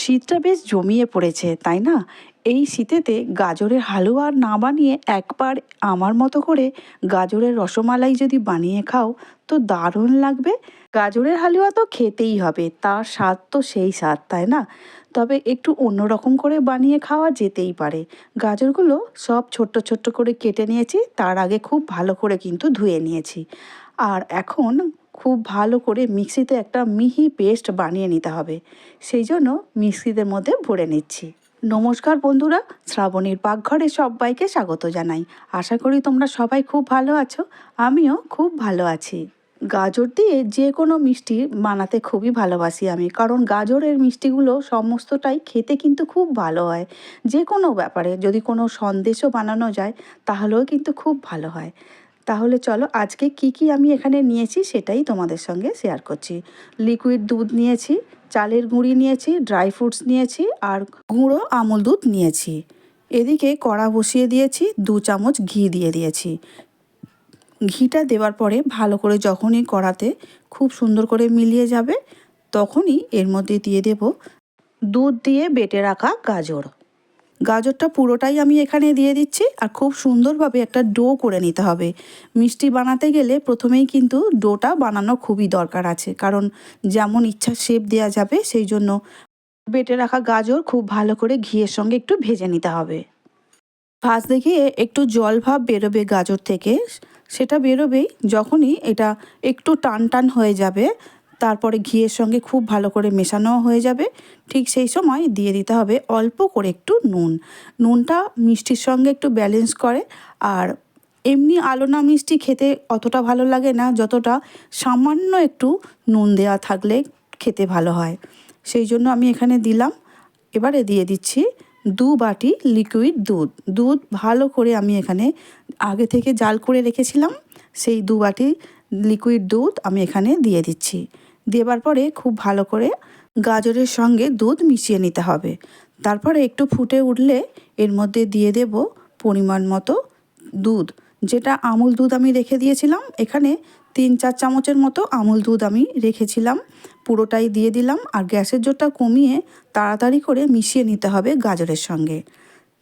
শীতটা বেশ জমিয়ে পড়েছে, তাই না? এই শীতেতে গাজরের হালুয়া না বানিয়ে একবার আমার মতো করে গাজরের রসমালাই যদি বানিয়ে খাও তো দারুণ লাগবে। গাজরের হালুয়া তো খেতেই হবে, তার স্বাদ তো সেই স্বাদ, তাই না? তবে একটু অন্যরকম করে বানিয়ে খাওয়া যেতেই পারে। গাজরগুলো সব ছোট্ট ছোট্ট করে কেটে নিয়েছি, তার আগে খুব ভালো করে কিন্তু ধুয়ে নিয়েছি। আর এখন খুব ভালো করে মিক্সিতে একটা মিহি পেস্ট বানিয়ে নিতে হবে, সেই জন্য মিক্সিদের মধ্যে ভরে নিচ্ছি। নমস্কার বন্ধুরা, শ্রাবণীর পাকঘরে সবাইকে স্বাগত জানাই। আশা করি তোমরা সবাই খুব ভালো আছো, আমিও খুব ভালো আছি। গাজর দিয়ে যে কোনো মিষ্টি বানাতে খুবই ভালোবাসি আমি, কারণ গাজরের মিষ্টিগুলো সমস্তটাই খেতে কিন্তু খুব ভালো হয়। যে কোনো ব্যাপারে যদি কোনো সন্দেশও বানানো যায় তাহলেও কিন্তু খুব ভালো হয়। তাহলে চলো আজকে কি কি আমি এখানে নিয়েছি সেটাই তোমাদের সঙ্গে শেয়ার করছি। লিকুইড দুধ নিয়েছি, চালের গুঁড়ি নিয়েছি, ড্রাই ফ্রুটস নিয়েছি আর গুঁড়ো আমুল দুধ নিয়েছি। এদিকে কড়া বসিয়ে দিয়েছি, 2 চামচ ঘি দিয়ে দিয়েছি। ঘিটা দেওয়ার পরে ভালো করে যখনই কড়াতে খুব সুন্দর করে মিলিয়ে যাবে তখনই এর মধ্যে দিয়ে দেব দুধ দিয়ে বেটে রাখা গাজর। গাজরটা পুরোটাই আমি এখানে দিয়ে দিচ্ছি আর খুব সুন্দরভাবে একটা ডো করে নিতে হবে। মিষ্টি বানাতে গেলে প্রথমেই কিন্তু ডোটা বানানো খুবই দরকার আছে, কারণ যেমন ইচ্ছা শেপ দেওয়া যাবে, সেই জন্য বেটে রাখা গাজর খুব ভালো করে ঘিয়ের সঙ্গে একটু ভেজে নিতে হবে। ভাজতে গিয়ে একটু জল ভাব বেরোবে গাজর থেকে, সেটা বেরোবেই যখনই এটা একটু টান টান হয়ে যাবে, তারপরে ঘিয়ের সঙ্গে খুব ভালো করে মেশানো হয়ে যাবে, ঠিক সেই সময় দিয়ে দিতে হবে অল্প করে একটু নুন। নুনটা মিষ্টির সঙ্গে একটু ব্যালেন্স করে, আর এমনি আলোনা মিষ্টি খেতে অতটা ভালো লাগে না যতটা সামান্য একটু নুন দেওয়া থাকলে খেতে ভালো হয়, সেই জন্য আমি এখানে দিলাম। এবারে দিয়ে দিচ্ছি 2 বাটি লিকুইড দুধ। দুধ ভালো করে আমি এখানে আগে থেকে জাল করে রেখেছিলাম, সেই 2 বাটি লিকুইড দুধ আমি এখানে দিয়ে দিচ্ছি। দেবার পরে খুব ভালো করে গাজরের সঙ্গে দুধ মিশিয়ে নিতে হবে। তারপরে একটু ফুটে উঠলে এর মধ্যে দিয়ে দেব পরিমাণ মতো দুধ, যেটা আমুল দুধ আমি রেখে দিয়েছিলাম। এখানে 3-4 চামচের মতো আমুল দুধ আমি রেখেছিলাম, পুরোটাই দিয়ে দিলাম। আর গ্যাসের জোরটা কমিয়ে তাড়াতাড়ি করে মিশিয়ে নিতে হবে গাজরের সঙ্গে।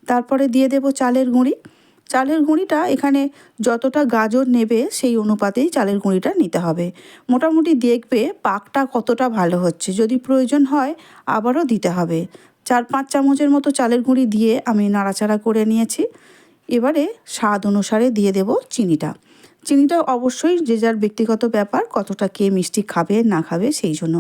তারপরে দিয়ে দেব চালের গুঁড়ি। চালের গুঁড়িটা এখানে যতটা গাজর নেবে সেই অনুপাতেই চালের গুঁড়িটা নিতে হবে। মোটামুটি দেখবে পাকটা কতটা ভালো হচ্ছে, যদি প্রয়োজন হয় আবারও দিতে হবে। 4-5 চামচের মতো চালের গুঁড়ি দিয়ে আমি নাড়াচাড়া করে নিয়েছি। এবারে স্বাদ অনুসারে দিয়ে দেব চিনিটা। চিনিটা অবশ্যই যে যার ব্যক্তিগত ব্যাপার, কতটা কে মিষ্টি খাবে না খাবে সেই জন্য।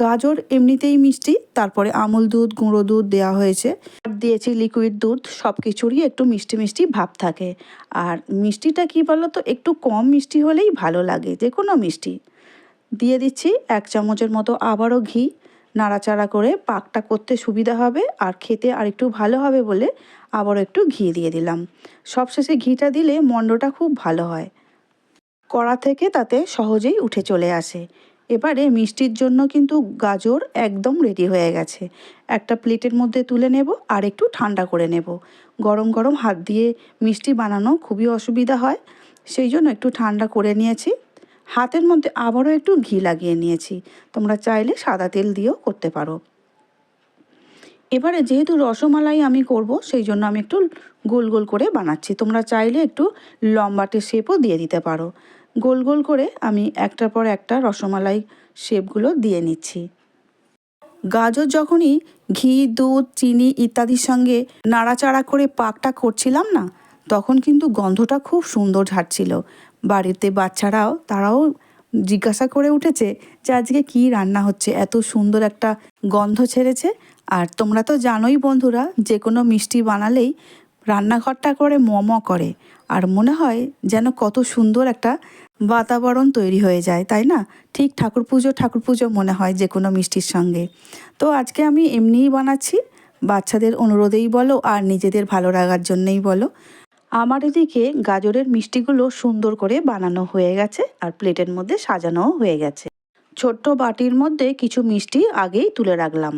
গাজর এমনিতেই মিষ্টি, তারপরে আমুল দুধ গুঁড়ো দুধ দেওয়া হয়েছে, আর দিয়েছি লিকুইড দুধ, সব কিছুরই একটু মিষ্টি মিষ্টি ভাব থাকে। আর মিষ্টিটা কী বলো তো, একটু কম মিষ্টি হলেই ভালো লাগে যে কোনো মিষ্টি। দিয়ে দিচ্ছি 1 চামচের মতো আবারও ঘি। নাড়াচাড়া করে পাকটা করতে সুবিধা হবে আর খেতে আর একটু ভালো হবে বলে আবারও একটু ঘি দিয়ে দিলাম। সবশেষে ঘিটা দিলে মণ্ডটা খুব ভালো হয়, কড়া থেকে তাতে সহজেই উঠে চলে আসে। এবারে মিষ্টির জন্য কিন্তু গাজর একদম রেডি হয়ে গেছে। একটা প্লেটের মধ্যে তুলে নেব আর একটু ঠান্ডা করে নেব। গরম গরম হাত দিয়ে মিষ্টি বানানো খুবই অসুবিধা হয়, সেই জন্য একটু ঠান্ডা করে নিয়েছি। হাতের মধ্যে আবারও একটু ঘি লাগিয়ে নিয়েছি, তোমরা চাইলে সাদা তেল দিয়েও করতে পারো। এবারে যেহেতু রসমালাই আমি করব, সেই জন্য আমি একটু গোল গোল করে বানাচ্ছি, তোমরা চাইলে একটু লম্বাটে শেপও দিয়ে দিতে পারো। গোল গোল করে আমি একটার পর একটা রসমালাই শেপগুলো দিয়ে নিচ্ছি। গাজর যখনই ঘি দুধ চিনি ইত্যাদির সঙ্গে নাড়াচাড়া করে পাকটা করছিলাম না, তখন কিন্তু গন্ধটা খুব সুন্দর ঝাড়ছিল। বাড়িতে বাচ্চারাও তারাও জিজ্ঞাসা করে উঠেছে যে আজকে কী রান্না হচ্ছে, এত সুন্দর একটা গন্ধ ছেড়েছে। আর তোমরা তো জানোই বন্ধুরা, যে কোনো মিষ্টি বানালেই রান্নাঘরটা করে ম করে, আর মনে হয় যেন কত সুন্দর একটা বাতাবরণ তৈরি হয়ে যায়, তাই না? ঠিক ঠাকুর পুজো মনে হয় যে কোনো মিষ্টির সঙ্গে। তো আজকে আমি এমনিই বানাচ্ছি, বাচ্চাদের অনুরোধেই বলো আর নিজেদের ভালো লাগার জন্যেই বলো। আমার এদিকে গাজরের মিষ্টিগুলো সুন্দর করে বানানো হয়ে গেছে আর প্লেটের মধ্যে সাজানোও হয়ে গেছে। ছোট্ট বাটির মধ্যে কিছু মিষ্টি আগেই তুলে রাখলাম,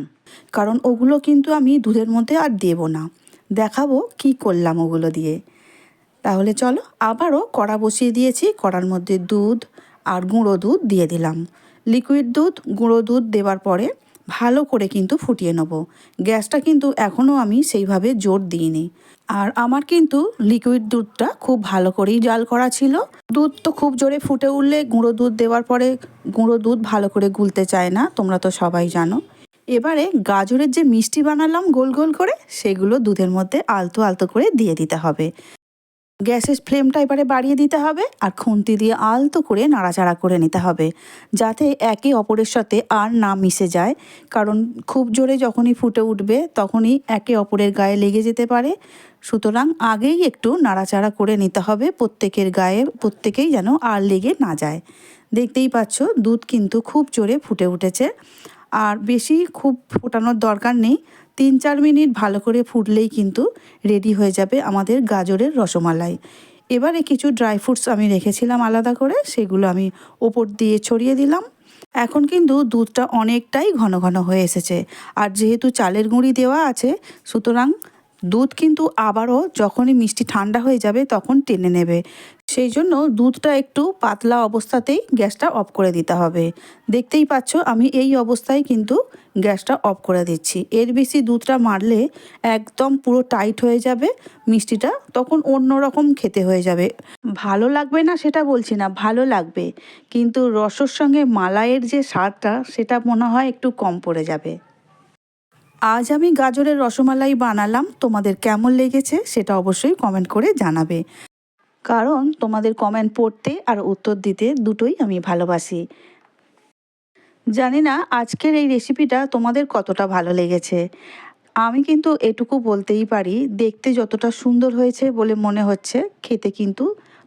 কারণ ওগুলো কিন্তু আমি দুধের মধ্যে আর দেব না, দেখাবো কি করলাম ওগুলো দিয়ে। তাহলে চলো, আবারও কড়া বসিয়ে দিয়েছি, কড়ার মধ্যে দুধ আর গুঁড়ো দুধ দিয়ে দিলাম। লিকুইড দুধ গুঁড়ো দুধ দেওয়ার পরে ভালো করে কিন্তু ফুটিয়ে নেব। গ্যাসটা কিন্তু এখনও আমি সেইভাবে জোর দিইনি। আর আমার কিন্তু লিকুইড দুধটা খুব ভালো করেই জাল করা ছিল। দুধ তো খুব জোরে ফুটে উঠলে গুঁড়ো দুধ দেওয়ার পরে গুঁড়ো দুধ ভালো করে গুলতে চায় না, তোমরা তো সবাই জানো। এবারে গাজরের যে মিষ্টি বানালাম গোল গোল করে, সেগুলো দুধের মধ্যে আলতো আলতো করে দিয়ে দিতে হবে। গ্যাসের ফ্লেমটা এবারে বাড়িয়ে দিতে হবে আর খুন্তি দিয়ে আলতো করে নাড়াচাড়া করে নিতে হবে, যাতে একে অপরের সাথে আর না মিশে যায়। কারণ খুব জোরে যখনই ফুটে উঠবে তখনই একে অপরের গায়ে লেগে যেতে পারে। সুতরাং আগেই একটু নাড়াচাড়া করে নিতে হবে, প্রত্যেকের গায়ে প্রত্যেকেই যেন আর লেগে না যায়। দেখতেই পাচ্ছ দুধ কিন্তু খুব জোরে ফুটে উঠেছে। আর বেশি খুব ফোটানোর দরকার নেই, 3-4 মিনিট ভালো করে ফুটলেই কিন্তু রেডি হয়ে যাবে আমাদের গাজরের রসমালাই। এবারে কিছু ড্রাই ফ্রুটস আমি রেখেছিলাম আলাদা করে, সেগুলো আমি ওপর দিয়ে ছড়িয়ে দিলাম। এখন কিন্তু দুধটা অনেকটাই ঘন ঘন হয়ে এসেছে, আর যেহেতু চালের গুঁড়ি দেওয়া আছে সুতরাং দুধ কিন্তু আবারও যখনই মিষ্টি ঠান্ডা হয়ে যাবে তখন টেনে নেবে। সেই জন্য দুধটা একটু পাতলা অবস্থাতেই গ্যাসটা অফ করে দিতে হবে। দেখতেই পাচ্ছ আমি এই অবস্থায় কিন্তু গ্যাসটা অফ করে দিচ্ছি। এর বেশি দুধটা মারলে একদম পুরো টাইট হয়ে যাবে মিষ্টিটা, তখন অন্য রকম খেতে হয়ে যাবে। ভালো লাগবে না সেটা বলছি না, ভালো লাগবে, কিন্তু রসের সঙ্গে মালাইয়ের যে স্বাদটা সেটা মনে হয় একটু কম পড়ে যাবে। আজ আমি গাজরের রসমালাই বানালাম, তোমাদের কেমন লেগেছে সেটা অবশ্যই কমেন্ট করে জানাবে। কারণ তোমাদের কমেন্ট পড়তে আর উত্তর দিতে দুটোই আমি ভালোবাসি। জানি না আজকের এই রেসিপিটা তোমাদের কতটা ভালো লেগেছে। আমি কিন্তু এটুকু বলতেই পারি, দেখতে যতটা সুন্দর হয়েছে বলে মনে হচ্ছে, খেতে কিন্তু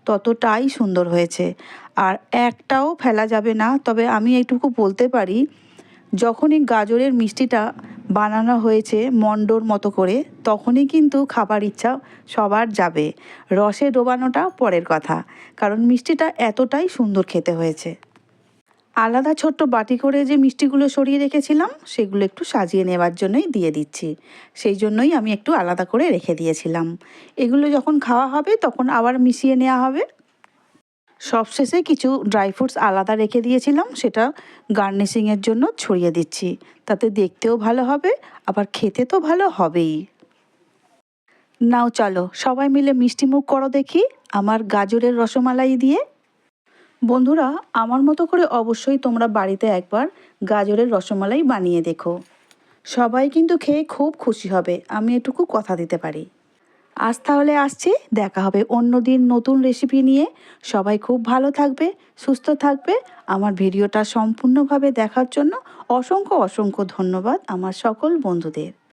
ততটাই সুন্দর হয়েছে। আর একটাও ফেলা যাবে না। তবে আমি এটুকু বলতে পারি, যখনই গাজরের মিষ্টিটা বানানো হয়েছে মণ্ডর মতো করে, তখনই কিন্তু খাবার ইচ্ছা সবার যাবে। রসে ডোবানোটা পরের কথা, কারণ মিষ্টিটা এতটাই সুন্দর খেতে হয়েছে। আলাদা ছোট্ট বাটি করে যে মিষ্টিগুলো সরিয়ে রেখেছিলাম সেগুলো একটু সাজিয়ে নেওয়ার জন্যই দিয়ে দিচ্ছি। সেই জন্যই আমি একটু আলাদা করে রেখে দিয়েছিলাম। এগুলো যখন খাওয়া হবে তখন আবার মিশিয়ে নেওয়া হবে। সবশেষে কিছু ড্রাই ফ্রুটস আলাদা রেখে দিয়েছিলাম, সেটা গার্নিশিংয়ের জন্য ছড়িয়ে দিচ্ছি। তাতে দেখতেও ভালো হবে, আবার খেতে তো ভালো হবেই। নাও চলো সবাই মিলে মিষ্টি মুখ করো দেখি আমার গাজরের রসমালাই দিয়ে। বন্ধুরা, আমার মতো করে অবশ্যই তোমরা বাড়িতে একবার গাজরের রসমালাই বানিয়ে দেখো। সবাই কিন্তু খেয়ে খুব খুশি হবে, আমি এটুকু কথা দিতে পারি। আজ তাহলে আসছি, দেখা হবে অন্য দিন নতুন রেসিপি নিয়ে। সবাই খুব ভালো থাকবে, সুস্থ থাকবে। আমার ভিডিওটা সম্পূর্ণভাবে দেখার জন্য অসংখ্য অসংখ্য ধন্যবাদ আমার সকল বন্ধুদের।